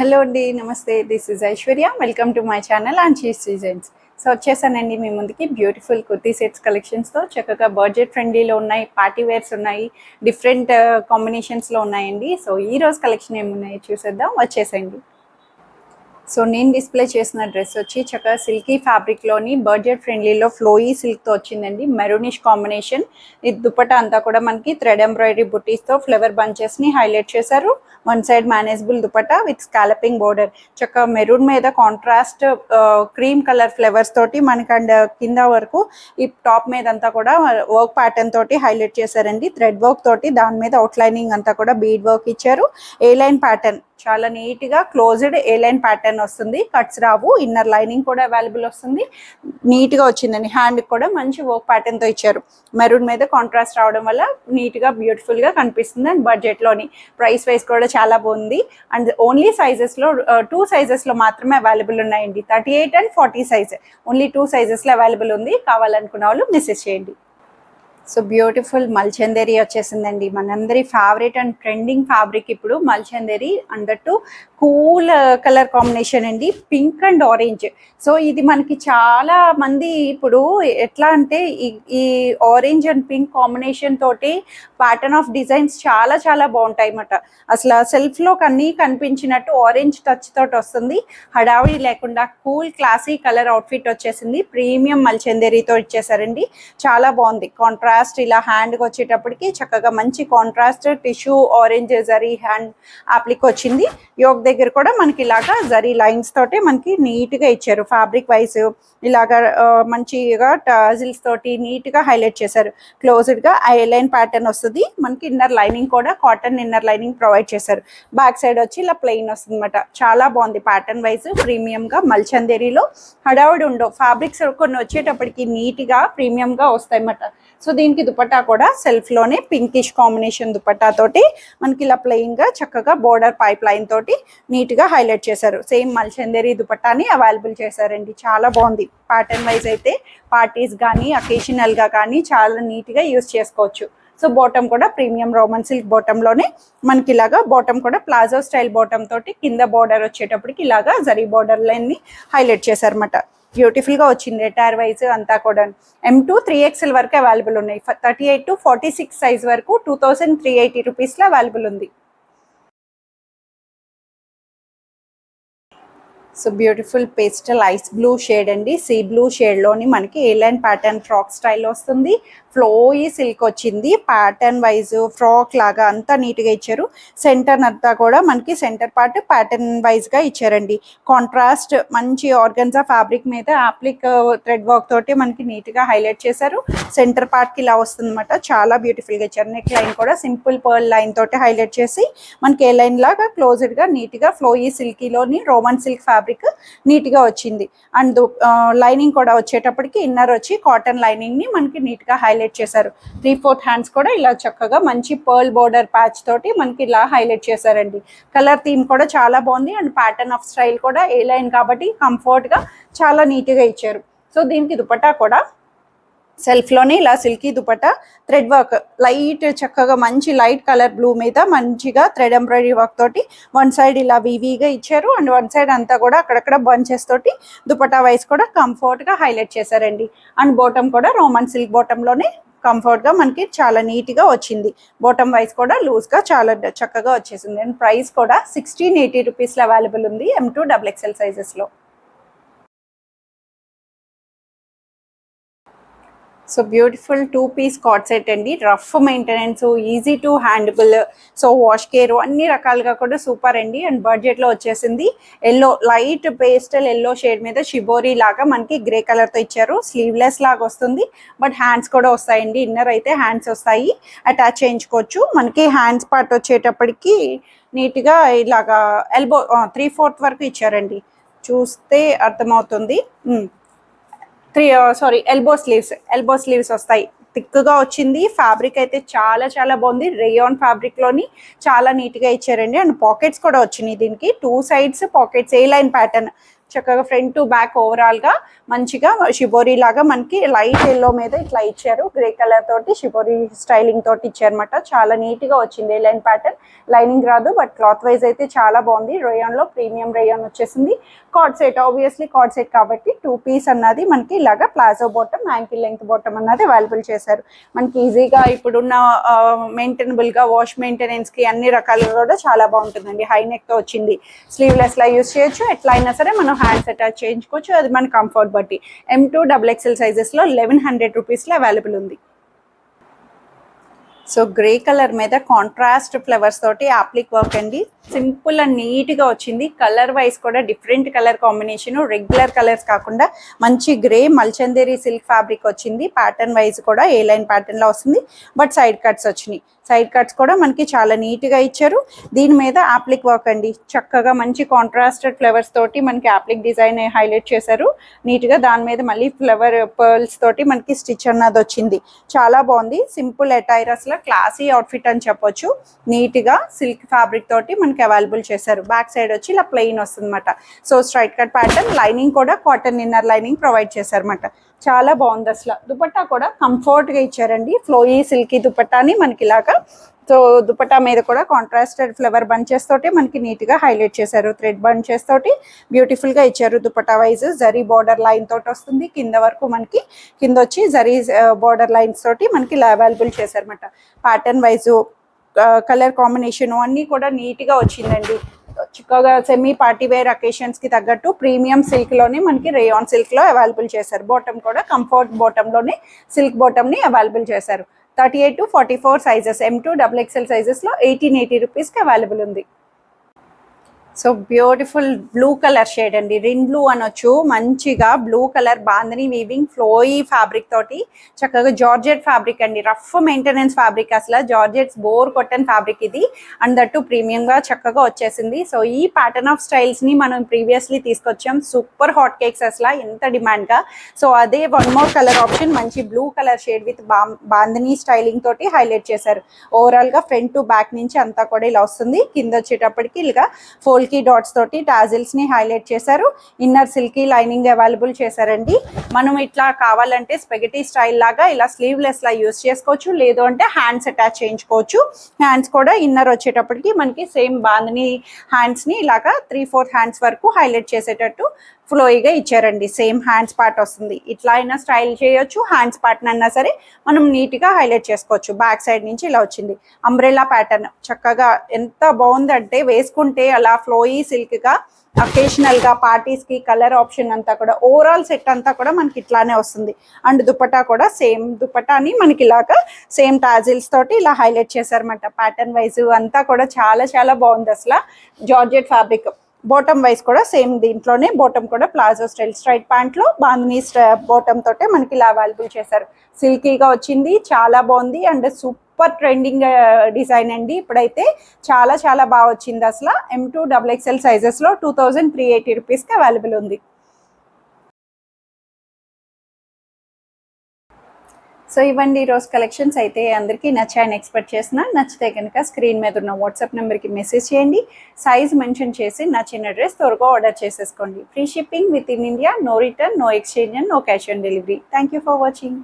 Hello అండి, నమస్తే. This is Aishwarya. Welcome to my channel and she's designs. So వచ్చేసానండి మీ ముందుకి బ్యూటిఫుల్ కుర్తీ సెట్స్ కలెక్షన్స్తో. చక్కగా బడ్జెట్ ఫ్రెండ్లీలో ఉన్నాయి, పార్టీ వేర్స్ ఉన్నాయి, డిఫరెంట్ కాంబినేషన్స్లో ఉన్నాయండి. సో ఈ రోజు కలెక్షన్ ఏమున్నాయో చూసేద్దాం, వచ్చేసండి. సో నేను డిస్ప్లే చేసిన డ్రెస్ వచ్చి చక్కగా సిల్కీ ఫ్యాబ్రిక్లోని బడ్జెట్ ఫ్రెండ్లీలో ఫ్లోయీ సిల్క్తో వచ్చిందండి. Maroonish combination. ఇది దుపట్టా అంతా కూడా మనకి థ్రెడ్ ఎంబ్రాయిడరీ బుటీస్తో ఫ్లవర్ బంచెస్ని హైలైట్ చేశారు. One side manageable dupatta with scalloping border. చక్కగా మెరూన్ మీద కాంట్రాస్ట్ క్రీమ్ కలర్ ఫ్లవర్స్ తోటి మనకి అండ్ కింద వరకు ఈ టాప్ మీద అంతా కూడా వర్క్ ప్యాటర్న్ తోటి హైలైట్ చేశారండి. థ్రెడ్ వర్క్ తోటి దాని మీద అవుట్లైనింగ్ అంతా కూడా బీడ్ వర్క్ ఇచ్చారు. ఏ లైన్ ప్యాటర్న్ చాలా నీట్గా క్లోజ్డ్ ఏ లైన్ ప్యాటర్న్ వస్తుంది. కట్స్ రావు. ఇన్నర్ లైనింగ్ కూడా అవైలబుల్ వస్తుంది. నీట్గా వచ్చిందండి. హ్యాండ్కి కూడా మంచి వర్క్ ప్యాటర్న్తో ఇచ్చారు. మెరూన్ మీద కాంట్రాస్ట్ రావడం వల్ల నీట్గా బ్యూటిఫుల్గా కనిపిస్తుంది. అండ్ బడ్జెట్లోని ప్రైస్ వైజ్ కూడా చాలా బాగుంది. అండ్ ఓన్లీ సైజెస్లో 2 సైజెస్లో మాత్రమే అవైలబుల్ ఉన్నాయండి. 38 and 40 సైజ్. ఓన్లీ 2 సైజెస్లో అవైలబుల్ ఉంది. కావాలనుకున్న వాళ్ళు మెసేజ్ చేయండి. సో బ్యూటిఫుల్ మల్చందేరి వచ్చేసిందండి. మనందరి ఫేవరెట్ అండ్ ట్రెండింగ్ ఫ్యాబ్రిక్ ఇప్పుడు మల్చందేరి. అందట్టు కూల్ కలర్ కాంబినేషన్ అండి, పింక్ అండ్ ఆరెంజ్. సో ఇది మనకి చాలా మంది ఇప్పుడు ఎట్లా అంటే ఈ ఆరెంజ్ అండ్ పింక్ కాంబినేషన్ తోటి ప్యాటర్న్ ఆఫ్ డిజైన్స్ చాలా చాలా బాగుంటాయి అన్నమాట. అసలు సెల్ఫ్లో అన్నీ కనిపించినట్టు ఆరెంజ్ టచ్ తోటి వస్తుంది. హడావిడి లేకుండా కూల్ క్లాసీ కలర్ అవుట్ఫిట్ వచ్చేసింది. ప్రీమియం మల్చందేరితో ఇచ్చేసారండి. చాలా బాగుంది. కాంట్రాస్ట్ ఇలా హ్యాండ్కి వచ్చేటప్పటికి చక్కగా మంచి contrast tissue orange zari hand applique వచ్చింది. యోక్ దగ్గర కూడా మనకి ఇలాగా జరీ లైన్స్ తోటి మనకి నీట్గా ఇచ్చారు. ఫ్యాబ్రిక్ వైజ్ ఇలాగా మంచిగా టజిల్స్ తోటి నీట్గా హైలైట్ చేశారు. క్లోజ్డ్గా ఐ లైన్ ప్యాటర్న్ వస్తుంది. మనకి ఇన్నర్ లైనింగ్ కూడా కాటన్ ఇన్నర్ లైనింగ్ ప్రొవైడ్ చేశారు. బ్యాక్ సైడ్ వచ్చి ఇలా ప్లెయిన్ వస్తుంది అనమాట. చాలా బాగుంది. ప్యాటర్న్ వైజ్ ప్రీమియంగా మల్చందేరిలో హడావుడి ఉండవు. ఫ్యాబ్రిక్స్ కొన్ని వచ్చేటప్పటికి నీట్గా ప్రీమియంగా వస్తాయి అన్నమాట. సో దీనికి దుపట్టా కూడా సెల్ఫ్లోనే పింకిష్ కాంబినేషన్ దుపట్టా తోటి మనకి ఇలా ప్లెయిన్గా చక్కగా బోర్డర్ పైప్ లైన్ తోటి నీట్గా హైలైట్ చేశారు. సేమ్ మల్చందేరి దుపట్టాని అవైలబుల్ చేశారండి. చాలా బాగుంది. ప్యాటర్న్ వైజ్ అయితే పార్టీస్ కానీ అకేషనల్గా కానీ చాలా నీట్గా యూజ్ చేసుకోవచ్చు. సో బాటమ్ కూడా ప్రీమియం రోమన్ సిల్క్ బాటంలోనే మనకి ఇలాగా బాటమ్ కూడా ప్లాజో స్టైల్ బాటమ్ తోటి కింద బార్డర్ వచ్చేటప్పటికి ఇలాగా జరీ బార్డర్ లైన్ని హైలైట్ చేశారన్నమాట. బ్యూటిఫుల్గా వచ్చింది. ఎటైర్ వైజ్ అంతా కూడా M2 3XL వరకు అవైలబుల్ ఉన్నాయి. 38 to 46 సైజ్ వరకు 2380 రూపీస్లో అవైలబుల్ ఉంది. So beautiful pastel ice blue shade అండి. సీ బ్లూ షేడ్లోని మనకి ఏ లైన్ ప్యాటర్న్ ఫ్రాక్ స్టైల్ వస్తుంది. ఫ్లోయీ సిల్క్ వచ్చింది. ప్యాటర్న్ వైజ్ ఫ్రాక్ లాగా అంతా నీట్గా ఇచ్చారు. సెంటర్ అంతా కూడా మనకి సెంటర్ పార్ట్ ప్యాటర్న్ వైజ్గా ఇచ్చారండి. కాంట్రాస్ట్ మంచి ఆర్గన్జా ఫ్యాబ్రిక్ మీద అప్లిక్ థ్రెడ్ వర్క్ తోటి మనకి నీట్గా హైలైట్ చేశారు. సెంటర్ పార్ట్కి ఇలా వస్తుంది అనమాట. చాలా బ్యూటిఫుల్గా ఇచ్చారు. నెక్ లైన్ కూడా సింపుల్ పర్ల్ లైన్ తోటి హైలైట్ చేసి మనకి ఏ లైన్ లాగా క్లోజ్డ్గా నీట్గా ఫ్లోయీ సిల్కీలోని రోమన్ సిల్క్ ఫ్యాబ్రిక్ నీట్గా వచ్చింది. అండ్ లైనింగ్ కూడా వచ్చేటప్పటికి ఇన్నర్ వచ్చి కాటన్ లైనింగ్ని మనకి నీట్గా హైలైట్ చేశారు. 3/4 హ్యాండ్స్ కూడా ఇలా చక్కగా మంచి పర్ల్ బోర్డర్ ప్యాచ్ తోటి మనకి ఇలా హైలైట్ చేశారండి. కలర్ థీమ్ కూడా చాలా బాగుంది. అండ్ ప్యాటర్న్ ఆఫ్ స్టైల్ కూడా ఏ లైన్ కాబట్టి కంఫర్ట్గా చాలా నీట్గా ఇచ్చారు. సో దీనికి దుపట్టా కూడా సెల్ఫ్లోనే ఇలా silky dupatta thread work light చక్కగా మంచి లైట్ కలర్ బ్లూ మీద మంచిగా థ్రెడ్ ఎంబ్రాయిడరీ వర్క్ తోటి వన్ సైడ్ ఇలా వీవీగా ఇచ్చారు. అండ్ వన్ సైడ్ అంతా కూడా అక్కడక్కడ బంచెస్ తోటి దుపట్టా వైజ్ కూడా కంఫర్ట్గా హైలైట్ చేశారండి. అండ్ బాటమ్ కూడా రోమన్ సిల్క్ బాటంలోనే కంఫర్ట్గా మనకి చాలా నీట్గా వచ్చింది. బాటమ్ వైజ్ కూడా లూజ్గా చాలా చక్కగా వచ్చేసింది. అండ్ ప్రైస్ కూడా 1680 రూపీస్లో అవైలబుల్ ఉంది. M2 XXL సైజెస్లో. So beautiful 2-piece card set అండి. Rough maintenance, easy to handable, so wash care అన్ని రకాలుగా కూడా సూపర్ అండి. అండ్ బడ్జెట్లో వచ్చేసింది. Yellow light pastel yellow shade మీద షిబోరీ లాగా మనకి గ్రే కలర్తో ఇచ్చారు. స్లీవ్లెస్ లాగా వస్తుంది. బట్ హ్యాండ్స్ కూడా వస్తాయండి. ఇన్నర్ అయితే హ్యాండ్స్ వస్తాయి, అటాచ్ చేయించుకోవచ్చు. మనకి హ్యాండ్స్ పార్ట్ వచ్చేటప్పటికి నీట్గా ఇలాగా ఎల్బో 3/4 వరకు ఇచ్చారండి. చూస్తే అర్థమవుతుంది. ఎల్బో స్లీవ్స్ వస్తాయి. థిక్గా వచ్చింది. ఫ్యాబ్రిక్ అయితే చాలా చాలా బాగుంది. రేయాన్ ఫ్యాబ్రిక్లోని చాలా నీట్గా ఇచ్చారండి. అండ్ పాకెట్స్ కూడా వచ్చినాయి. దీనికి 2 సైడ్స్ పాకెట్స్ ఏ లైన్ ప్యాటర్న్ చక్కగా ఫ్రంట్ టు బ్యాక్ ఓవరాల్ గా మంచిగా షిబోరి లాగా మనకి లైట్ ఎల్లో మీద ఇట్లా ఇచ్చారు. గ్రే కలర్ తోటి షిబోరి స్టైలింగ్ తోటి ఇచ్చారనమాట. చాలా నీట్ గా వచ్చింది లైన్ ప్యాటర్న్. లైనింగ్ రాదు, బట్ క్లాత్ వైజ్ అయితే చాలా బాగుంది. రేయాన్ లో ప్రీమియం రేయాన్ వచ్చేసింది. Card set, obviously card set కాబట్టి 2 పీస్ అన్నది మనకి ఇలాగా palazzo bottom, ankle length bottom అన్నది అవైలబుల్ చేశారు. మనకి ఈజీగా ఇప్పుడున్న మెయింటైనబుల్ గా వాష్ మెయింటెనెన్స్ కి అన్ని రకాలుగా కూడా చాలా బాగుంటుందండి. హై నెక్ తో వచ్చింది. స్లీవ్లెస్ లా యూస్ చేయొచ్చు. ఎట్లా అయినా సరే మనం హ్యాండ్స్ అటాచ్ చేయించుకోవచ్చు. అది మన కంఫర్ట్ బట్టి. M2 XXL సైజెస్ లో 1100 రూపీస్ లో అవైలబుల్ ఉంది. సో గ్రే కలర్ మీద కాంట్రాస్ట్ ఫ్లవర్స్ తోటి యాప్లిక్ వర్క్ అండి. సింపుల్ అండ్ నీట్ గా వచ్చింది. కలర్ వైజ్ కూడా different colour combination, regular colours కాకుండా మంచి గ్రే మల్చందేరి సిల్క్ ఫ్యాబ్రిక్ వచ్చింది. ప్యాటర్న్ వైజ్ కూడా ఏ లైన్ ప్యాటర్న్ లో వస్తుంది, బట్ సైడ్ కట్స్ వచ్చినాయి. సైడ్ కట్స్ కూడా మనకి చాలా నీట్ గా ఇచ్చారు. దీని మీద యాప్లిక్ వర్క్ అండి. చక్కగా మంచి కాంట్రాస్టెడ్ ఫ్లవర్స్ తోటి మనకి యాప్లిక్ డిజైన్ హైలైట్ చేశారు నీట్ గా. దాని మీద మళ్ళీ ఫ్లవర్ పర్ల్స్ తోటి మనకి స్టిచ్ అన్నది వచ్చింది. చాలా బాగుంది. సింపుల్ అటైరస్ లో క్లాసీ అవుట్ఫిట్ అని చెప్పొచ్చు. నీట్ గా సిల్క్ ఫ్యాబ్రిక్ తోటి మనకి అవైలబుల్ చేశారు. బ్యాక్ సైడ్ వచ్చి ఇలా ప్లెయిన్ వస్తుంది అనమాట. So straight cut pattern, lining కూడా కాటన్ ఇన్నర్ లైనింగ్ ప్రొవైడ్ చేశారన్నమాట. చాలా బాగుంది. అసలు దుపట్టా కూడా కంఫర్ట్ గా ఇచ్చారండి. ఫ్లోయీ సిల్కీ దుపట్టాని మనకి ఇలాగా. సో దుపట్టా మీద కూడా కాంట్రాస్టెడ్ ఫ్లవర్ బంచెస్ తోటి మనకి నీట్ గా హైలైట్ చేశారు. థ్రెడ్ బంచెస్ తోటి బ్యూటిఫుల్ గా ఇచ్చారు. Dupatta wise zari border line తోటి వస్తుంది. కింద వరకు మనకి కింద వచ్చి జరీ బార్డర్ లైన్స్ తోటి మనకి ఇలా అవైలబుల్ చేశారన్నమాట. ప్యాటర్న్ వైజ్ కలర్ కాంబినేషన్ అన్నీ కూడా నీట్ గా వచ్చిందండి. చిక్కగా సెమీ పార్టీ వేర్ అకేషన్స్ కి తగ్గట్టు ప్రీమియం సిల్క్ లోనే మనకి రేయాన్ సిల్క్ లో అవైలబుల్ చేశారు. బాటమ్ కూడా కంఫర్ట్ బాటమ్ లోనే సిల్క్ బాటమ్ ని అవైలబుల్ చేశారు. 38 to 44 sizes, M2 XXL sizes లో 1880 రూపీస్ కి అవైలబుల్ ఉంది. So beautiful blue colour shade అండి. రిన్ బ్లూ అనొచ్చు. మంచిగా blue colour bandhani weaving flowy fabric తోటి చక్కగా జార్జెట్ ఫ్యాబ్రిక్ అండి. Rough maintenance fabric. అసలు జార్జెట్స్ బోర్ కొట్టన్ ఫ్యాబ్రిక్ ఇది. అండ్ దట్టు ప్రీమియం గా చక్కగా వచ్చేసింది. సో ఈ ప్యాటర్న్ ఆఫ్ స్టైల్స్ ని మనం ప్రీవియస్లీ తీసుకొచ్చాం. సూపర్ హాట్ కేక్స్ అసలు ఎంత డిమాండ్ గా. సో అదే వన్ మోర్ కలర్ ఆప్షన్ మంచి blue colour shade with bandhani styling తోటి హైలైట్ చేశారు. ఓవరాల్ గా ఫ్రంట్ టు బ్యాక్ నుంచి అంతా కూడా ఇలా వస్తుంది. కింద వచ్చేటప్పటికి ఇలా ఫోల్డ్ డాట్స్ తోటి టాజిల్స్ ని హైలైట్ చేశారు. ఇన్నర్ సిల్కీ లైనింగ్ అవైలబుల్ చేశారండి. మనం ఇట్లా కావాలంటే స్పెగటీ స్టైల్ లాగా ఇలా స్లీవ్లెస్ లా యూస్ చేసుకోవచ్చు. లేదు అంటే హ్యాండ్స్ అటాచ్ చేయించుకోవచ్చు. హ్యాండ్స్ కూడా ఇన్నర్ వచ్చేటప్పటికి మనకి సేమ్ బాందని హ్యాండ్స్ ని ఇలాగా 3/4 హ్యాండ్స్ వరకు హైలైట్ చేసేటట్టు ఫ్లోయిగా ఇచ్చారండి. సేమ్ హ్యాండ్స్ పార్ట్ వస్తుంది. ఇట్లా అయినా స్టైల్ చేయొచ్చు. హ్యాండ్స్ పార్ట్ అన్నా సరే మనం నీట్ గా హైలైట్ చేసుకోవచ్చు. బ్యాక్ సైడ్ నుంచి ఇలా వచ్చింది. అంబ్రెల్లా ప్యాటర్న్ చక్కగా ఎంత బాగుందంటే వేసుకుంటే అలా ఫ్లోయీ సిల్క్ గా అకేషనల్ గా పార్టీస్ కి కలర్ ఆప్షన్ అంతా కూడా ఓవరాల్ సెట్ అంతా కూడా మనకి ఇట్లానే వస్తుంది. అండ్ దుపట్టా కూడా సేమ్ దుపట్టాని మనకి ఇలాగా సేమ్ టాజిల్స్ తోటి ఇలా హైలైట్ చేశారన్నమాట. ప్యాటర్న్ వైజ్ అంతా కూడా చాలా చాలా బాగుంది. అసలు జార్జెట్ ఫ్యాబ్రిక్. బాటమ్ వైజ్ కూడా సేమ్ దీంట్లోనే బాటమ్ కూడా ప్లాజో స్టైల్ స్ట్రైట్ ప్యాంట్ లో బాందినీ బాటమ్ తోటే మనకి ఇలా అవైలబుల్ చేశారు. సిల్కీగా వచ్చింది. చాలా బాగుంది. అండ్ సూపర్ ట్రెండింగ్ డిజైన్ అండి. ఇప్పుడైతే చాలా చాలా బాగా వచ్చింది. అసలు M2 XXL సైజెస్ లో 2380 రూపీస్ కి అవైలబుల్ ఉంది. సో ఇవ్వండి ఈరోజు కలెక్షన్స్. అయితే అందరికీ నచ్చాయని ఎక్స్పెక్ట్ చేసిన. నచ్చితే కనుక స్క్రీన్ మీద ఉన్న వాట్సాప్ నెంబర్కి మెసేజ్ చేయండి. సైజ్ మెన్షన్ చేసి నచ్చిన డ్రెస్ త్వరగా ఆర్డర్ చేసేసుకోండి. Free shipping within India. No return, no exchange and no cash on delivery. Thank you for watching.